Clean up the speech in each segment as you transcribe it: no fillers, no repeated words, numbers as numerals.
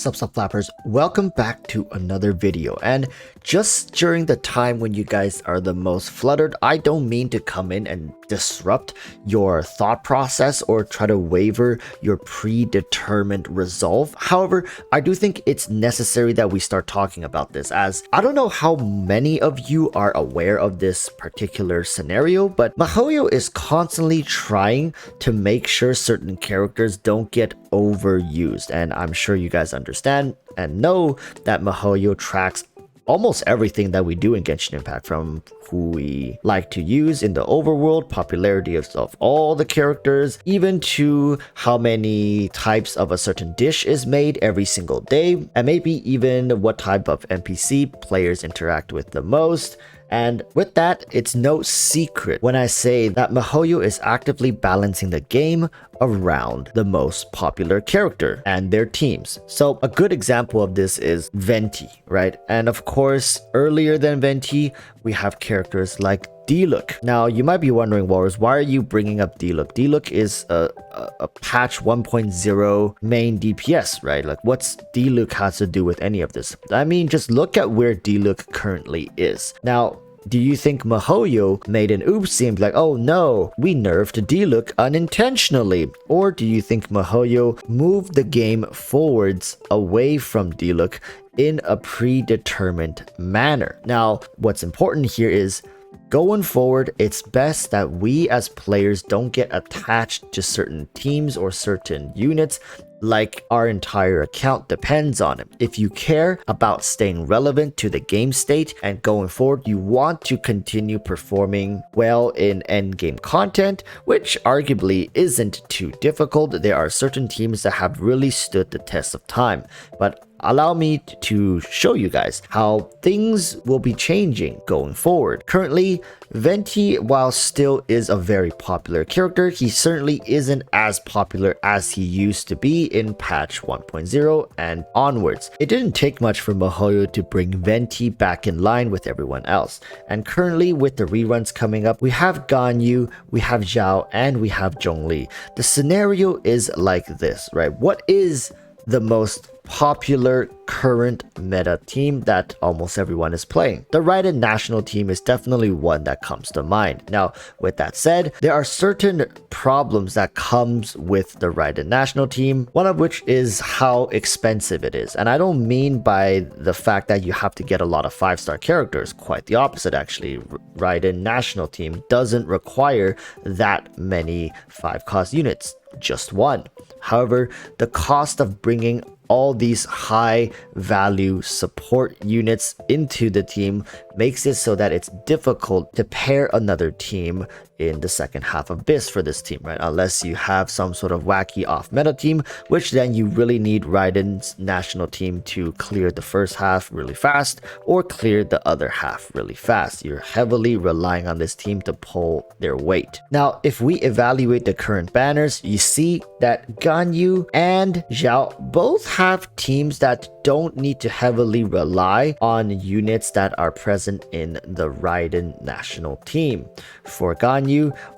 Sup flappers, welcome back to another video. And just during the time when you guys are the most fluttered, I don't mean to come in and disrupt your thought process or try to waver your predetermined resolve. However, I do think it's necessary that we start talking about this, as I don't know how many of you are aware of this particular scenario, but MiHoYo is constantly trying to make sure certain characters don't get overused, and I'm sure you guys understand and know that MiHoYo tracks almost everything that we do in Genshin Impact, from who we like to use in the overworld, popularity of all the characters, even to how many types of a certain dish is made every single day, and maybe even what type of NPC players interact with the most. And with that, it's no secret when I say that MiHoYo is actively balancing the game around the most popular character and their teams. So a good example of this is Venti, right? And of course, earlier than Venti, we have characters like Dlook. Now, you might be wondering, Walrus, why are you bringing up Dlook? Dlook is a patch 1.0 main DPS, right? Like, what's Dlook has to do with any of this? I mean, just look at where Dlook currently is. Now, do you think MiHoYo made an oopsie and be like, oh no, we nerfed Dlook unintentionally? Or do you think MiHoYo moved the game forwards away from Dlook in a predetermined manner? Now, what's important here is, going forward, it's best that we as players don't get attached to certain teams or certain units like our entire account depends on it. If you care about staying relevant to the game state and going forward, you want to continue performing well in endgame content, which arguably isn't too difficult. There are certain teams that have really stood the test of time, but allow me to show you guys how things will be changing going forward. Currently, Venti, while still is a very popular character, he certainly isn't as popular as he used to be in patch 1.0 and onwards. It didn't take much for MiHoYo to bring Venti back in line with everyone else. And currently, with the reruns coming up, we have Ganyu, we have Zhao, and we have Zhongli. The scenario is like this, right? What is the most popular current meta team that almost everyone is playing? The Regen national team is definitely one that comes to mind. Now, with that said, there are certain problems that comes with the Regen national team, one of which is how expensive it is. And I don't mean by the fact that you have to get a lot of 5-star characters, quite the opposite actually. Regen national team doesn't require that many 5-cost units, just one. However, the cost of bringing all these high value support units into the team makes it so that it's difficult to pair another team in the second half of BIS for this team, right? Unless you have some sort of wacky off meta team, which then you really need Raiden's national team to clear the first half really fast or clear the other half really fast. You're heavily relying on this team to pull their weight. Now, if we evaluate the current banners, you see that Ganyu and Zhao both have teams that don't need to heavily rely on units that are present in the Raiden national team. For Ganyu,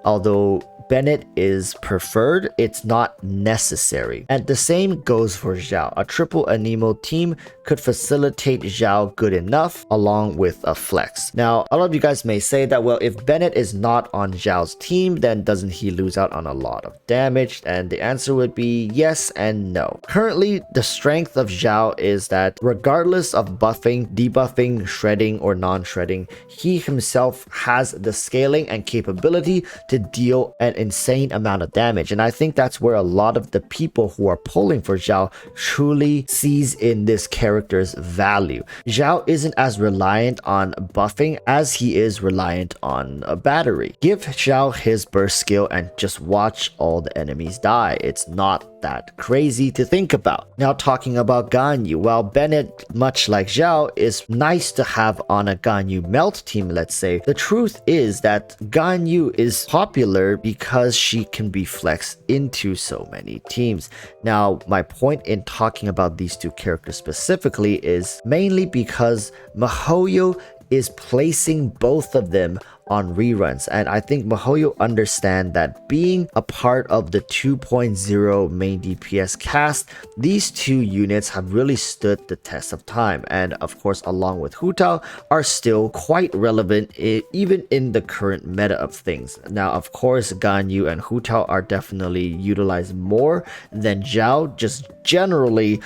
although Bennett is preferred, it's not necessary. And the same goes for Zhao. A triple Anemo team could facilitate Zhao good enough along with a flex. Now, a lot of you guys may say that, well, if Bennett is not on Zhao's team, then doesn't he lose out on a lot of damage? And the answer would be yes and no. Currently, the strength of Zhao is that regardless of buffing, debuffing, shredding, or non-shredding, he himself has the scaling and capability to deal an insane amount of damage. And I think that's where a lot of the people who are pulling for Zhao truly sees in this character's value. Zhao isn't as reliant on buffing as he is reliant on a battery. Give Zhao his burst skill and just watch all the enemies die. It's not that crazy to think about. Now, talking about Ganyu, while Bennett, much like Zhao, is nice to have on a Ganyu melt team, let's say, the truth is that Ganyu is popular because she can be flexed into so many teams. Now, my point in talking about these two characters specifically is mainly because MiHoYo is placing both of them on reruns, and I think MiHoYo understand that being a part of the 2.0 main DPS cast, these two units have really stood the test of time, and of course along with Hu Tao are still quite relevant even in the current meta of things. Now of course Ganyu and Hu Tao are definitely utilized more than Zhao, just generally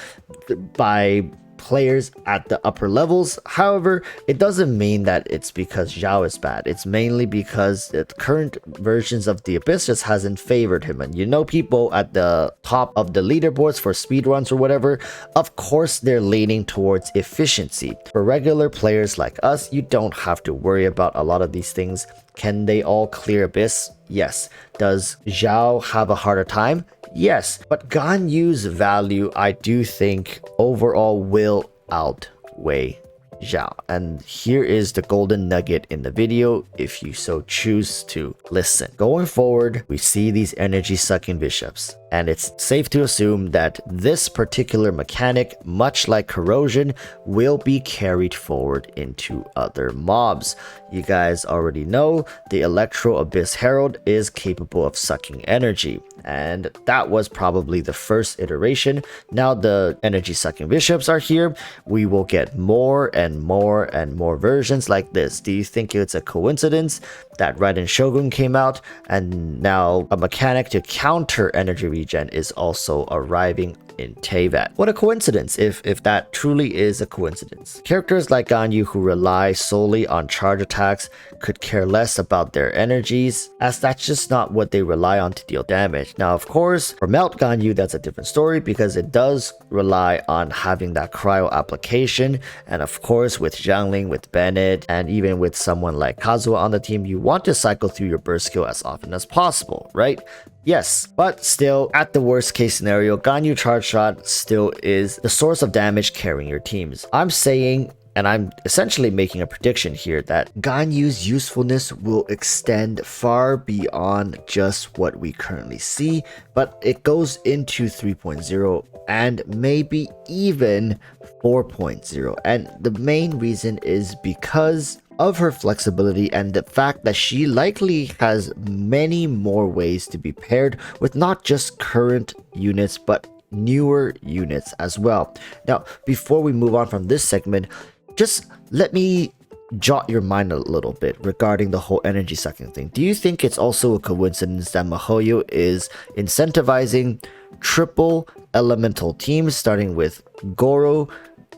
by players at the upper levels. However, it doesn't mean that it's because Zhao is bad. It's mainly because the current versions of the Abyss just hasn't favored him. And you know, people at the top of the leaderboards for speedruns or whatever, of course they're leaning towards efficiency. For regular players like us, you don't have to worry about a lot of these things. Can they all clear Abyss? Yes. Does Zhao have a harder time? Yes. But Ganyu's value, I do think, overall will outweigh Zhao. And here is the golden nugget in the video if you so choose to listen. Going forward, we see these energy sucking bishops, and it's safe to assume that this particular mechanic, much like corrosion, will be carried forward into other mobs. You guys already know the Electro Abyss Herald is capable of sucking energy, and that was probably the first iteration. Now the energy sucking bishops are here. We will get more and more and more versions like this. Do you think it's a coincidence that Raiden Shogun came out and now a mechanic to counter energy regen is also arriving in Teyvat? What a coincidence if that truly is a coincidence. Characters like Ganyu who rely solely on charge attacks could care less about their energies, as that's just not what they rely on to deal damage. Now of course, for Melt Ganyu that's a different story because it does rely on having that cryo application, and of course with Jiangling, with Bennett, and even with someone like Kazuha on the team, you want to cycle through your burst skill as often as possible, right? Yes, but still, at the worst case scenario, Ganyu Charge Shot still is the source of damage carrying your teams. I'm saying, and I'm essentially making a prediction here, that Ganyu's usefulness will extend far beyond just what we currently see, but it goes into 3.0 and maybe even 4.0. And the main reason is because of her flexibility and the fact that she likely has many more ways to be paired with not just current units but newer units as well. Now, before we move on from this segment, just let me jot your mind a little bit regarding the whole energy sucking thing. Do you think it's also a coincidence that MiHoYo is incentivizing triple elemental teams starting with Goro,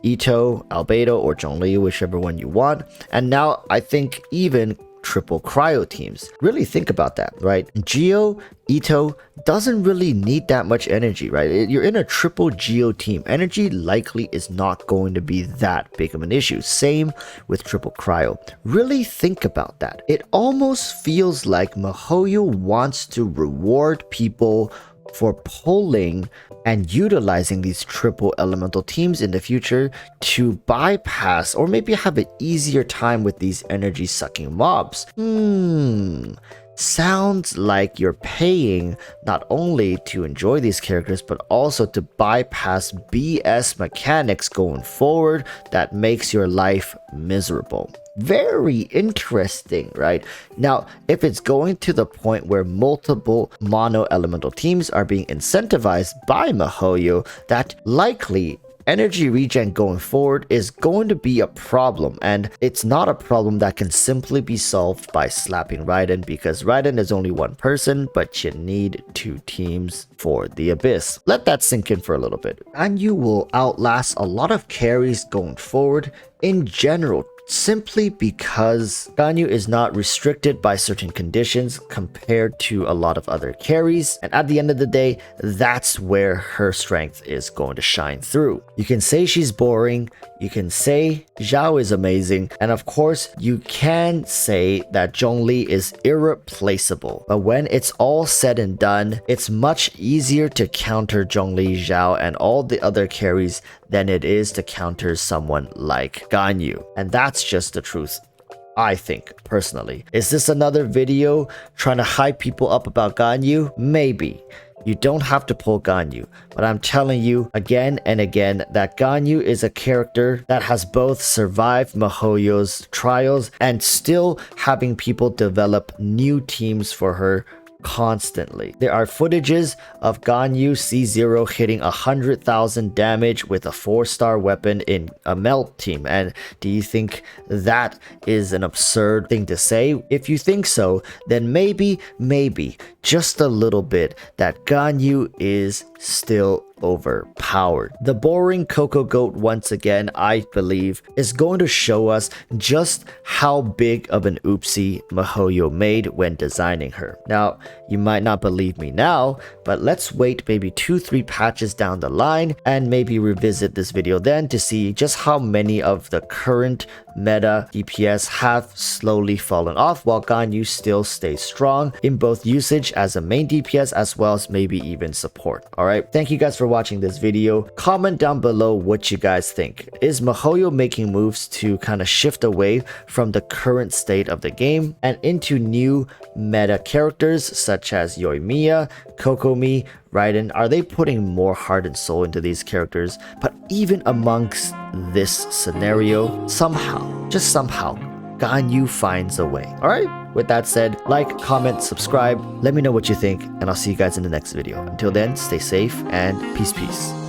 Ito, Albedo, or Zhongli, whichever one you want, and now I think even triple cryo teams? Really think about that, right? Geo, Ito doesn't really need that much energy, right? You're in a triple Geo team. Energy likely is not going to be that big of an issue. Same with triple cryo. Really think about that. It almost feels like MiHoYo wants to reward people for pulling and utilizing these triple elemental teams in the future to bypass or maybe have an easier time with these energy sucking mobs. Sounds like you're paying not only to enjoy these characters but also to bypass BS mechanics going forward that makes your life miserable. Very interesting, right? Now, if it's going to the point where multiple mono elemental teams are being incentivized by MiHoYo, that likely energy regen going forward is going to be a problem, and it's not a problem that can simply be solved by slapping Raiden, because Raiden is only one person, but you need two teams for the Abyss. Let that sink in for a little bit. And you will outlast a lot of carries going forward in general, simply because Ganyu is not restricted by certain conditions compared to a lot of other carries, and at the end of the day, that's where her strength is going to shine through. You can say she's boring, you can say Zhao is amazing, and of course you can say that Zhongli is irreplaceable, but when it's all said and done, it's much easier to counter Zhongli, Zhao, and all the other carries than it is to counter someone like Ganyu, and that's just the truth, I think, personally. Is this another video trying to hype people up about Ganyu? Maybe. you don't have to pull Ganyu. But I'm telling you again and again that Ganyu is a character that has both survived MiHoYo's trials and still having people develop new teams for her constantly. There are footages of Ganyu C0 hitting 100,000 damage with a 4-star weapon in a melt team. And do you think that is an absurd thing to say? If you think so, then maybe, just a little bit, that Ganyu is still overpowered. The boring Coco Goat, once again, I believe, is going to show us just how big of an oopsie MiHoYo made when designing her. Now, you might not believe me now, but let's wait maybe 2-3 patches down the line and maybe revisit this video then to see just how many of the current meta DPS have slowly fallen off while Ganyu still stays strong in both usage as a main DPS as well as maybe even support. Alright, thank you guys for watching this video. Comment down below what you guys think. Is MiHoYo making moves to kind of shift away from the current state of the game and into new meta characters such as Yoimiya, Kokomi, Raiden? Are they putting more heart and soul into these characters? But even amongst this scenario, somehow, just somehow, Ganyu finds a way. Alright, with that said, like, comment, subscribe, let me know what you think, and I'll see you guys in the next video. Until then, stay safe and peace.